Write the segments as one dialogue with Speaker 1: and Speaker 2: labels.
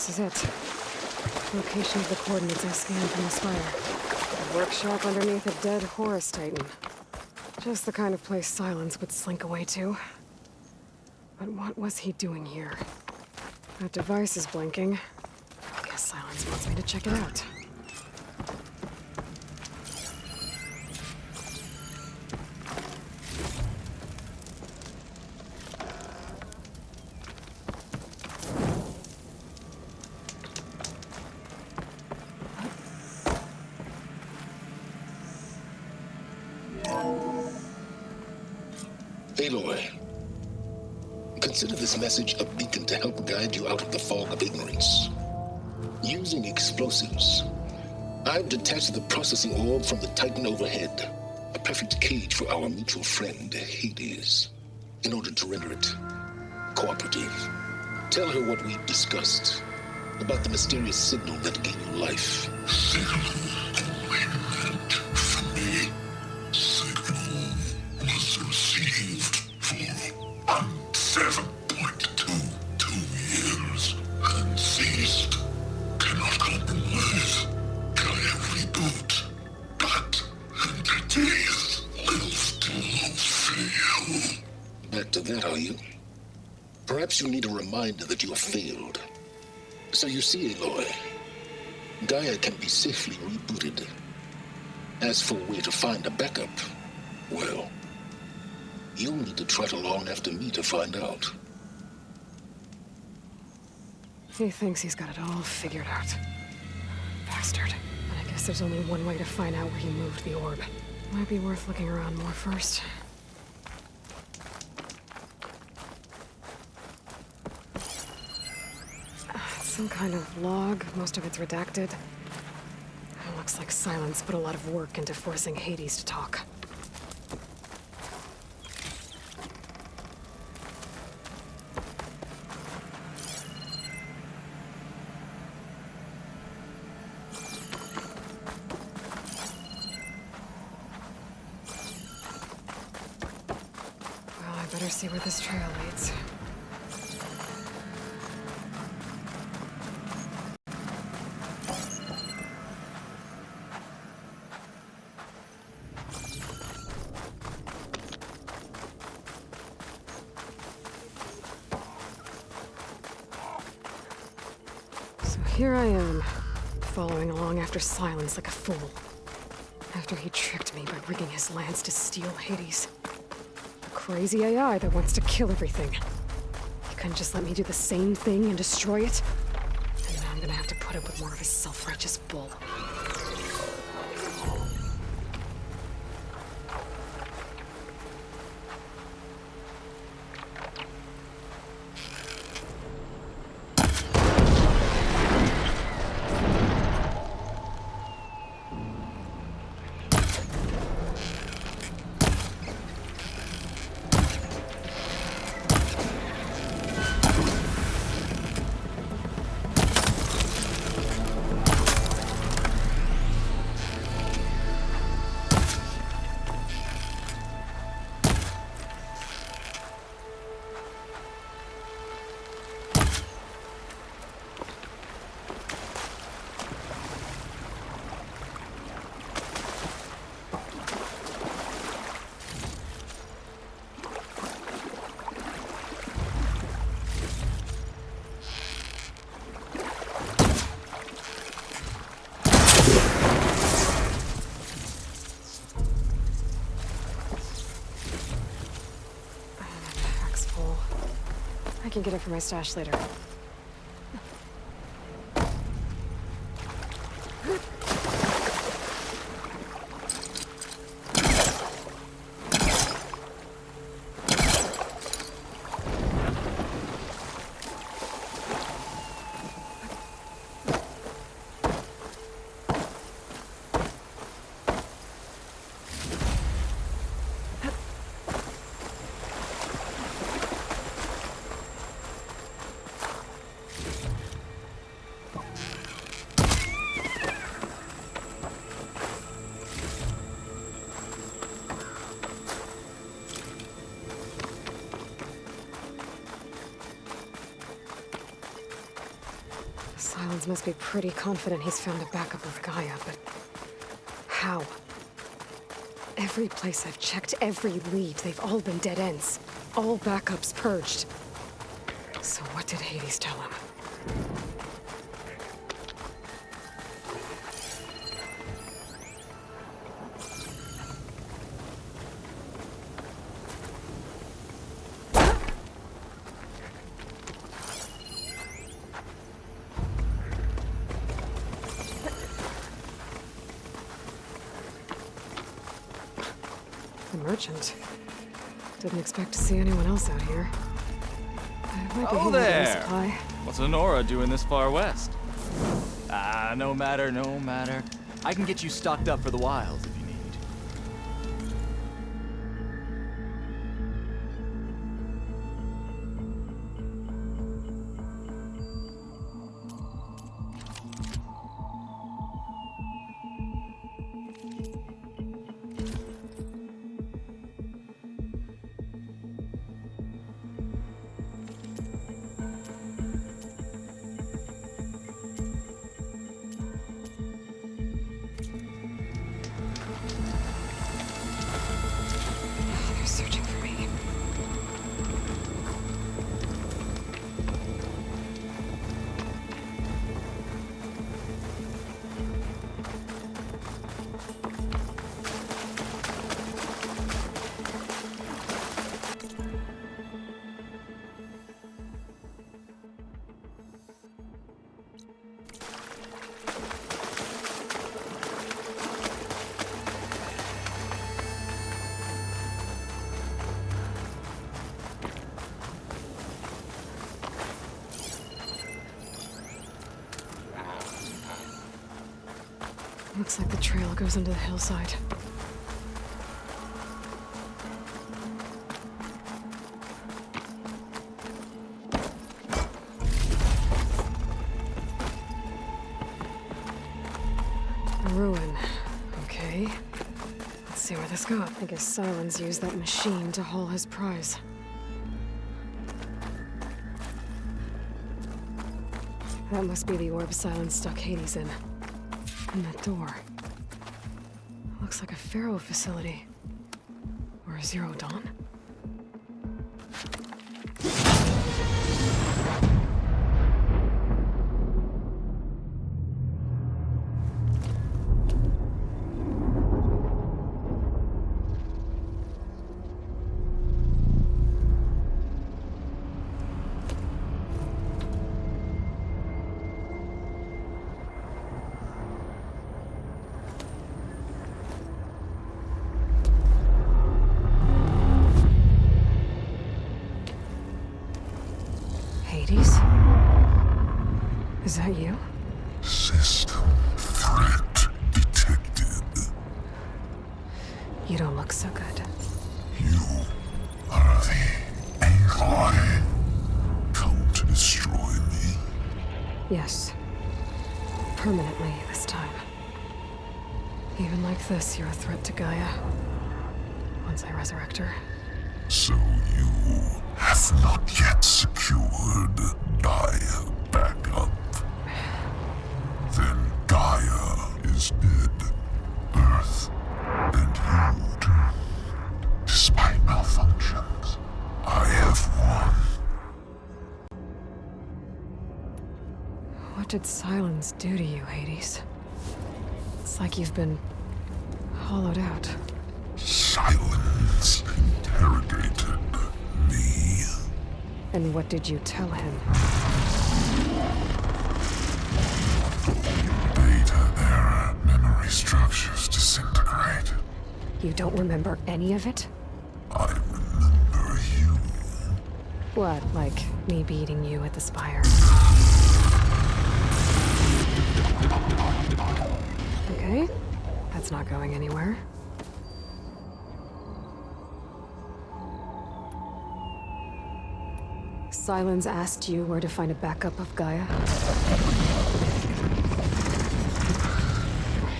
Speaker 1: This is it. Location of the coordinates I scanned from the spire. A workshop underneath a dead Horus Titan. Just the kind of place Silence would slink away to. But what was he doing here? That device is blinking. I guess Silence wants me to check it out.
Speaker 2: Aloy, consider this message a beacon to help guide you out of the fog of ignorance. Using explosives, I've detached the processing orb from the Titan overhead, a perfect cage for our mutual friend, Hades, in order to render it cooperative. Tell her what we discussed about the mysterious signal that gave you life.
Speaker 3: Signal only meant for me. Signal was received for 7.22 years and ceased. Cannot compromise. Gaia reboot. But entities will still fail.
Speaker 2: Back to that, are you? Perhaps you need a reminder that you have failed. So you see, Aloy, Gaia can be safely rebooted. As for where to find a backup, well, you'll need to trot along after me to find out.
Speaker 1: He thinks he's got it all figured out. Bastard. But I guess there's only one way to find out where he moved the orb. Might be worth looking around more first. Some kind of log, most of it's redacted. It looks like Silence put a lot of work into forcing Hades to talk. Well, I better see where this trail leads. Here I am, following along after Silence like a fool. After he tricked me by rigging his lance to steal Hades. A crazy AI that wants to kill everything. He couldn't just let me do the same thing and destroy it? And now I'm gonna have to put up with more of his self-righteous bull. I can get it from my stash later. must be pretty confident he's found a backup of Gaia, but how? Every place I've checked, every lead, they've all been dead ends. All backups purged. So what did Hades tell him? The merchant. Didn't expect to see anyone else out here.
Speaker 4: Oh there! What's Honora doing this far west? No matter, no matter. I can get you stocked up for the wilds if you need.
Speaker 1: They're searching for me. Looks like the trail goes into the hillside. A ruin. Okay. Let's see where this goes. I guess Silence used that machine to haul his prize. That must be the orb Silence stuck Hades in. And that door. Looks like a Pharaoh facility. Or a Zero Dawn. Hades? Is that you?
Speaker 3: System threat detected.
Speaker 1: You don't look so good.
Speaker 3: You are the Aloy. Come to destroy me.
Speaker 1: Yes. Permanently this time. Even like this, you're a threat to Gaia. Once I resurrect her.
Speaker 3: So you have not yet secured Gaia back up. Then Gaia is dead. Earth and you too. Despite malfunctions, I have won.
Speaker 1: What did Silence do to you, Hades? It's like you've been hollowed out.
Speaker 3: Silence interrogated me.
Speaker 1: And what did you tell him?
Speaker 3: Data era memory structures disintegrate.
Speaker 1: You don't remember any of it?
Speaker 3: I remember you.
Speaker 1: What, like me beating you at the Spire? Okay, that's not going anywhere. Silence asked you where to find a backup of Gaia?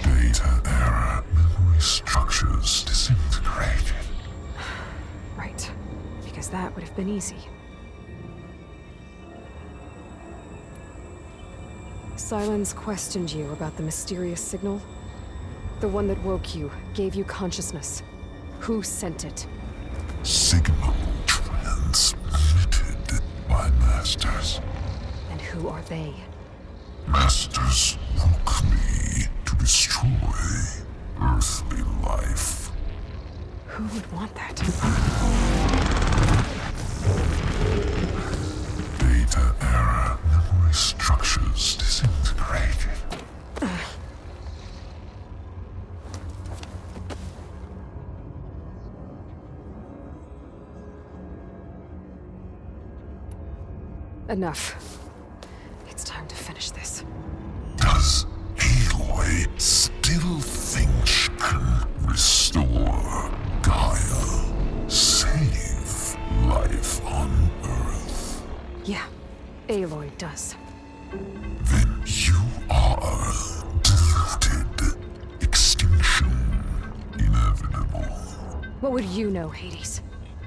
Speaker 3: Data era memory structures disintegrated.
Speaker 1: Right, because that would have been easy. Sylens questioned you about the mysterious signal? The one that woke you, gave you consciousness. Who sent it?
Speaker 3: Signal transmitted by Masters.
Speaker 1: And who are they?
Speaker 3: Masters woke me to destroy earthly life.
Speaker 1: Who would want that?
Speaker 3: Data era memory structures disintegrated.
Speaker 1: Enough. It's time to finish this.
Speaker 3: Does Aloy still think she can restore Gaia? Save life on Earth?
Speaker 1: Yeah, Aloy does.
Speaker 3: Then you are deluded. Extinction inevitable.
Speaker 1: What would you know, Hades?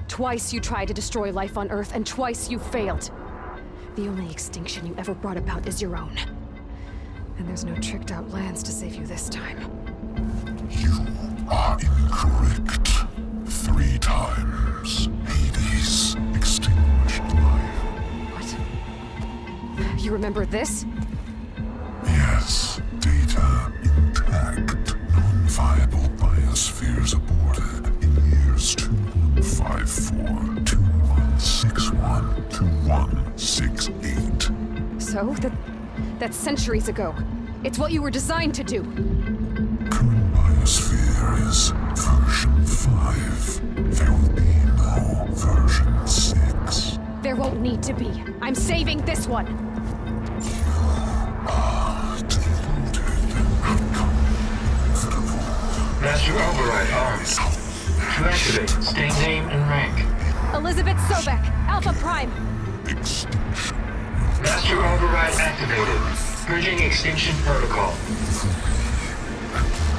Speaker 1: Twice you tried to destroy life on Earth, and twice you failed. The only extinction you ever brought about is your own. And there's no tricked-out lands to save you this time.
Speaker 3: You are incorrect. 3 times Hades extinguished life.
Speaker 1: What? You remember this?
Speaker 3: Yes, data intact. Non-viable biospheres aborted in years 2154, 2161, 2168.
Speaker 1: So? That's centuries ago. It's what you were designed to do.
Speaker 3: Current biosphere is version 5. There will be no version 6.
Speaker 1: There won't need to be. I'm saving this one.
Speaker 3: Deluded. Outcome inevitable.
Speaker 5: Master override armed. To activate, state name and rank.
Speaker 1: Elizabeth Sobek, Alpha Prime.
Speaker 3: Extinction.
Speaker 5: Master override activated. Bridging extinction protocol.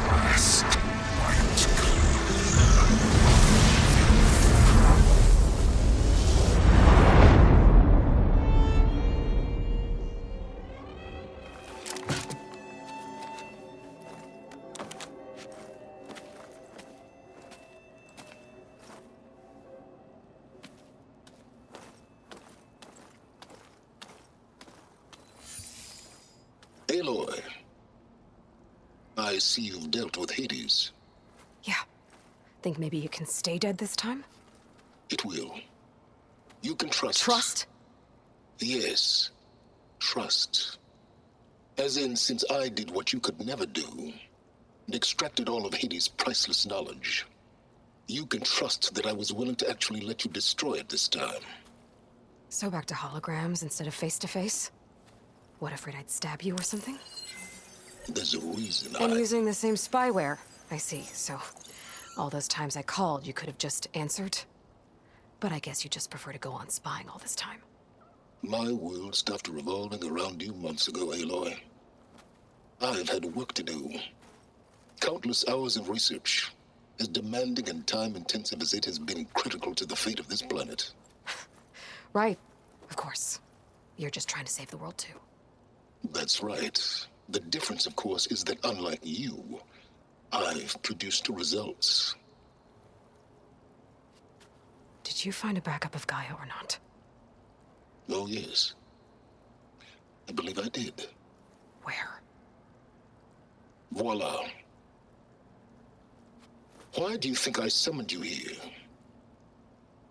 Speaker 3: Last light.
Speaker 2: Aloy, I see you've dealt with Hades.
Speaker 1: Yeah. Think maybe you can stay dead this time?
Speaker 2: It will. You can trust.
Speaker 1: Trust?
Speaker 2: Yes. Trust. As in, since I did what you could never do, and extracted all of Hades' priceless knowledge, you can trust that I was willing to actually let you destroy it this time.
Speaker 1: So back to holograms instead of face-to-face? What, afraid I'd stab you or something?
Speaker 2: There's a reason
Speaker 1: And
Speaker 2: I...
Speaker 1: using the same spyware. I see, so... all those times I called, you could have just answered? But I guess you just prefer to go on spying all this time.
Speaker 2: My world stopped revolving around you months ago, Aloy. I've had work to do. Countless hours of research, as demanding and time-intensive as it has been critical to the fate of this planet.
Speaker 1: Right. Of course. You're just trying to save the world, too.
Speaker 2: That's right. The difference, of course, is that unlike you, I've produced results.
Speaker 1: Did you find a backup of Gaia or not?
Speaker 2: Oh, yes. I believe I did.
Speaker 1: Where?
Speaker 2: Voila. Why do you think I summoned you here?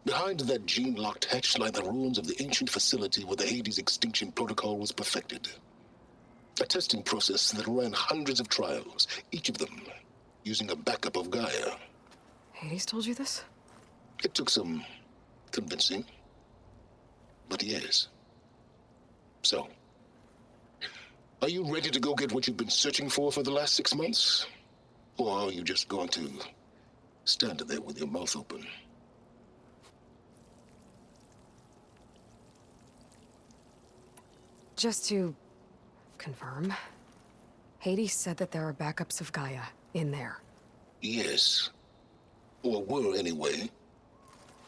Speaker 2: Behind that gene-locked hatch lie the ruins of the ancient facility where the Hades extinction protocol was perfected. A testing process that ran hundreds of trials, each of them using a backup of Gaia.
Speaker 1: Hades told you this?
Speaker 2: It took some convincing, but yes. So, are you ready to go get what you've been searching for the last 6 months? Or are you just going to stand there with your mouth open?
Speaker 1: Just to confirm, Hades said that there are backups of Gaia in there.
Speaker 2: Yes. Or were, anyway.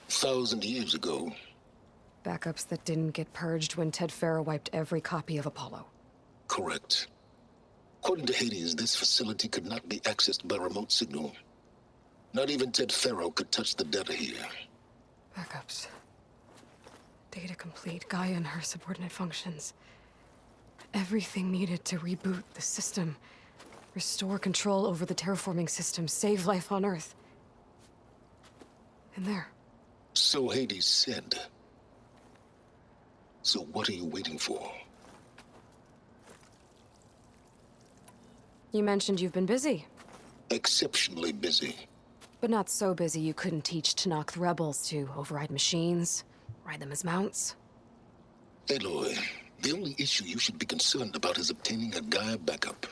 Speaker 2: 1,000 years ago.
Speaker 1: Backups that didn't get purged when Ted Farah wiped every copy of Apollo.
Speaker 2: Correct. According to Hades, this facility could not be accessed by remote signal. Not even Ted Faro could touch the data here.
Speaker 1: Backups. Data complete, Gaia and her subordinate functions. Everything needed to reboot the system. Restore control over the terraforming system, save life on Earth. And there.
Speaker 2: So Hades said. So what are you waiting for?
Speaker 1: You mentioned you've been busy.
Speaker 2: Exceptionally busy.
Speaker 1: But not so busy you couldn't teach Tenakth the rebels to override machines, ride them as mounts.
Speaker 2: Aloy, the only issue you should be concerned about is obtaining a Gaia backup.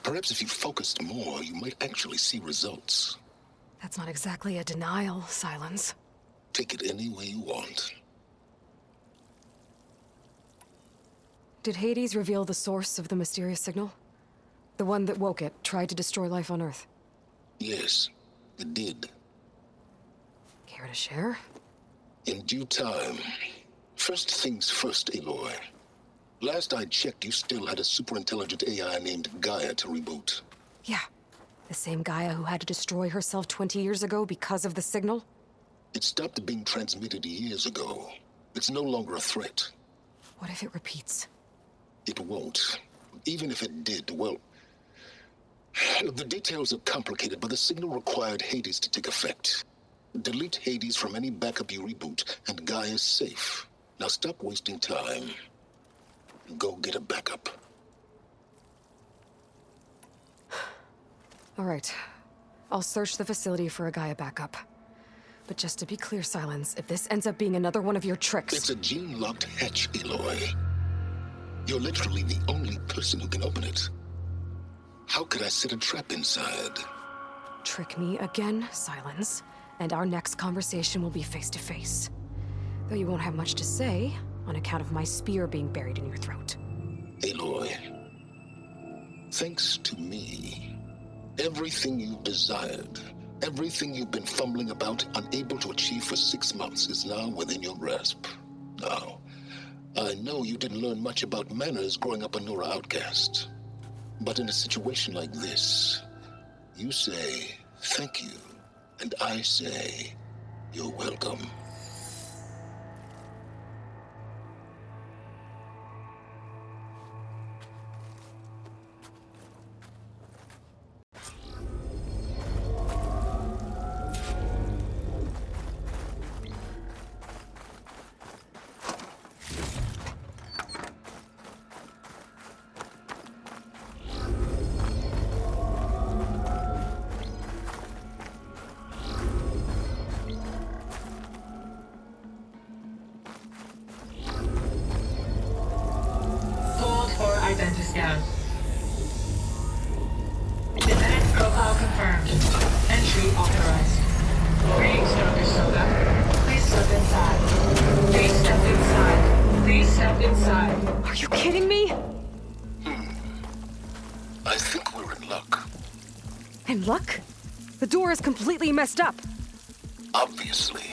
Speaker 2: Perhaps if you focused more, you might actually see results.
Speaker 1: That's not exactly a denial, Silence.
Speaker 2: Take it any way you want.
Speaker 1: Did Hades reveal the source of the mysterious signal? The one that woke it, tried to destroy life on Earth?
Speaker 2: Yes, it did.
Speaker 1: Care to share?
Speaker 2: In due time. First things first, Aloy. Last I checked, you still had a superintelligent AI named Gaia to reboot.
Speaker 1: Yeah. The same Gaia who had to destroy herself 20 years ago because of the signal?
Speaker 2: It stopped being transmitted years ago. It's no longer a threat.
Speaker 1: What if it repeats?
Speaker 2: It won't. Even if it did, well... The details are complicated, but the signal required Hades to take effect. Delete Hades from any backup you reboot, and Gaia's safe. Now stop wasting time. Go get a backup.
Speaker 1: All right. I'll search the facility for a Gaia backup. But just to be clear, Silence, if this ends up being another one of your tricks...
Speaker 2: It's a gene-locked hatch, Aloy. You're literally the only person who can open it. How could I set a trap inside?
Speaker 1: Trick me again, Silence, and our next conversation will be face-to-face. Though you won't have much to say, on account of my spear being buried in your throat.
Speaker 2: Aloy, thanks to me, everything you've desired, everything you've been fumbling about, unable to achieve for 6 months, is now within your grasp. Now, I know you didn't learn much about manners growing up a Nora outcast. But in a situation like this, you say, thank you, and I say, you're welcome.
Speaker 5: Hold for identiscan. Genetic profile confirmed. Entry authorized. Greetings, Dr. Soda. Please step inside. Please step inside. Please step inside.
Speaker 1: Are you kidding me?
Speaker 2: I think we're in luck.
Speaker 1: And luck? The door is completely messed up.
Speaker 2: Obviously.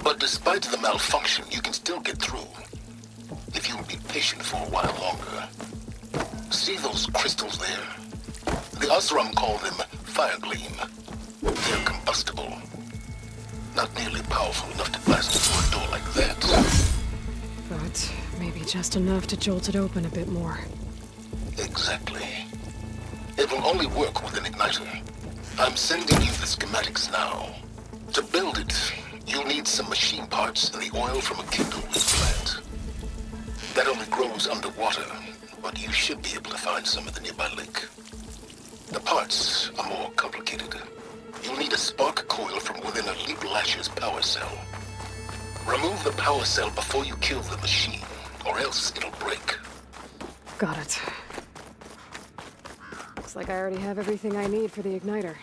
Speaker 2: But despite the malfunction, you can still get through. If you'll be patient for a while longer. See those crystals there? The Osram call them fire gleam. They're combustible. Not nearly powerful enough to blast through a door like that.
Speaker 1: But maybe just enough to jolt it open a bit more.
Speaker 2: Exactly. It will only work with an igniter. I'm sending you the schematics now. To build it, you'll need some machine parts and the oil from a kindlewood plant. That only grows underwater, but you should be able to find some at the nearby lake. The parts are more complicated. You'll need a spark coil from within a Leap Lash's power cell. Remove the power cell before you kill the machine, or else it'll break.
Speaker 1: Got it. Looks like I already have everything I need for the igniter.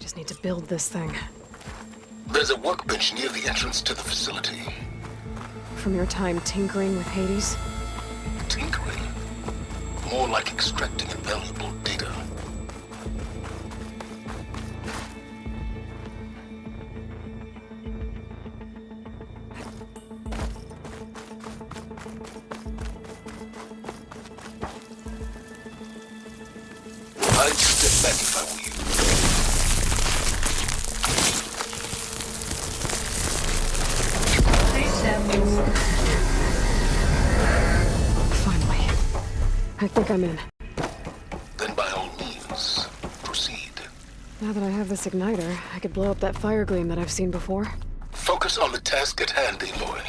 Speaker 1: just need to build this thing.
Speaker 2: There's a workbench near the entrance to the facility.
Speaker 1: From your time tinkering with Hades?
Speaker 2: Tinkering? More like extracting valuable data. I'd step back if I were you.
Speaker 5: Please step inside.
Speaker 1: Finally. I think I'm in.
Speaker 2: Then by all means, proceed.
Speaker 1: Now that I have this igniter, I could blow up that fire gleam that I've seen before.
Speaker 2: Focus on the task at hand, Aloy.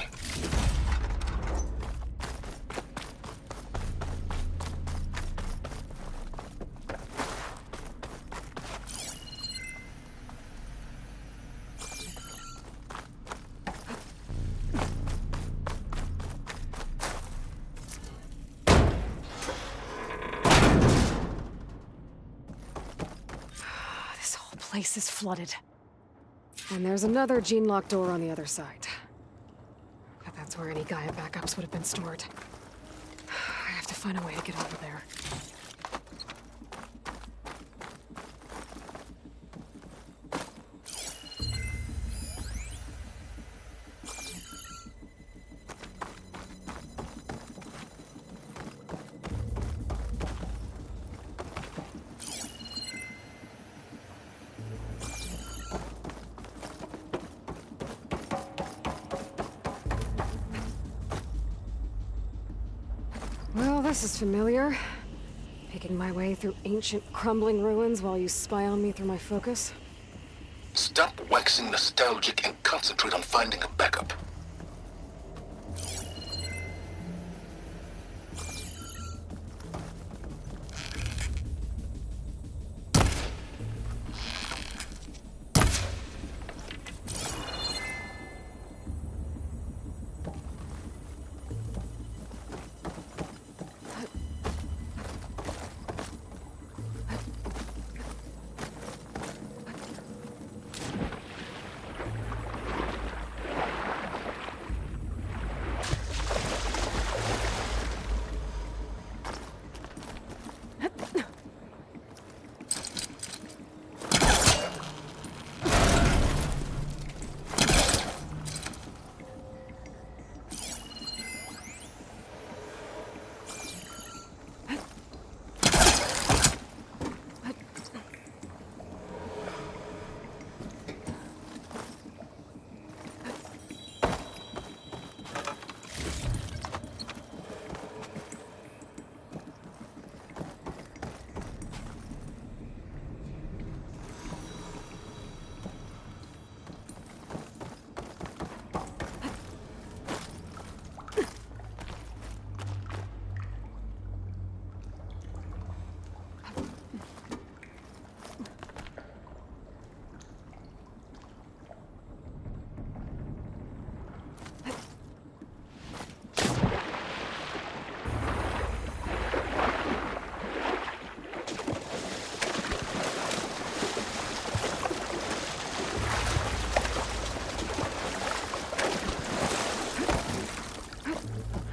Speaker 1: This whole place is flooded. And there's another gene-locked door on the other side. But that's where any Gaia backups would have been stored. I have to find a way to get over there. Well, this is familiar. Picking my way through ancient, crumbling ruins while you spy on me through my focus.
Speaker 2: Stop waxing nostalgic and concentrate on finding a backup.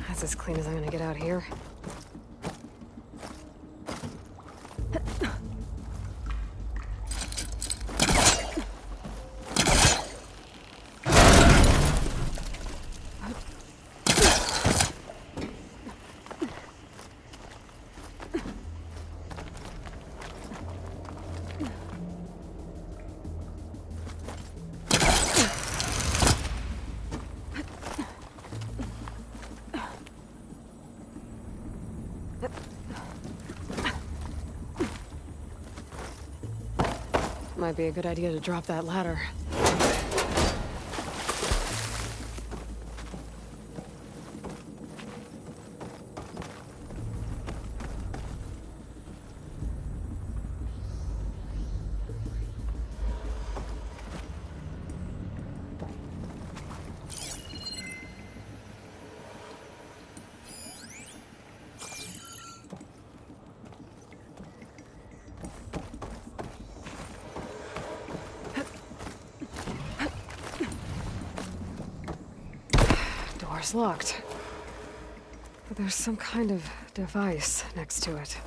Speaker 2: That's as clean as I'm gonna get out here. Might be a good idea to drop that ladder.
Speaker 1: door's locked. But there's some kind of device next to it.